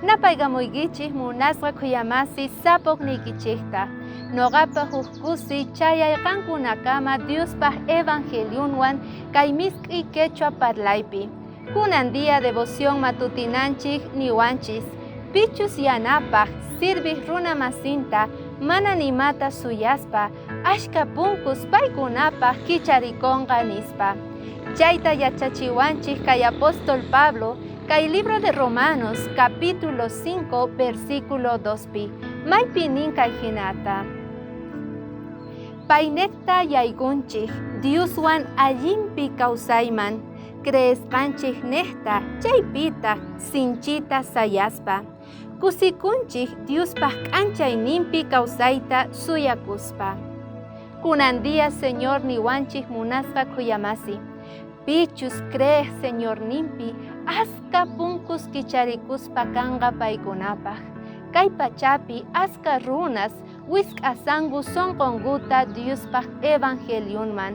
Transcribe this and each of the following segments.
Napaygamuykichik munasqa khuyamasi sapok nikichikta. Noqapa hukkusi chayayqankunakama Diospaj evangeliunwan kay misk'i quechua parlaypi. Kunan día devoción matutinanchik niwanchis. Pichus yanapaq sirviq runa masinta mana nimata suyaspa ashka punkus paykunapaq kicharikonqa nispa. Chayta yachachiwanchik kay apóstol Pablo kay libro de Romanos capítulo 5 versículo 2pi. Maypi nin kay hinata. Paynekta yaykunchik Dioswan allinpi kawsayman. Creesqanchik nehta chaypita sinchita sayaspa. Kusikunchik Diospaj k'anchayninpi kawsayta suyakuspa. Kunan día Señor niwanchik munasqa khuyamasi. Pichus crees Señor nimpi aska punkus kicharikuspa kanqa paykunapaj. Kay pachapi aska runas wisk'asangu sonqonkuta Diospaj evangeliunman.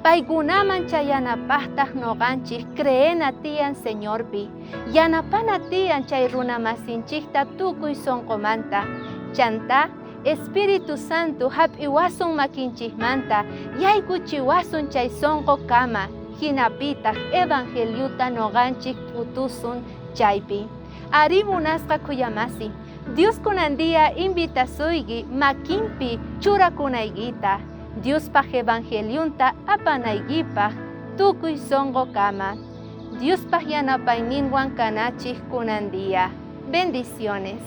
Paykunaman chayanapaqtaq noqanchik creena tiyan Señorpi. Yanapana tiyan chay runa masinchikta tukuy sonqomanta. Chanta Espíritu Santo hap'iwasun makinchikmanta yaykuchiwasun chay sonqo kama. Hinapitaq evangeliuta noqanchik utusun chaypi. Ari munasqa khuyamasi. Dios kunan día invitasuyki makinpi churakunaykita. Diospaj evangeliunta apanaykipaq tukuy sonqo kama. Diospaj yanapayninwan kanachik kunan día. Bendiciones.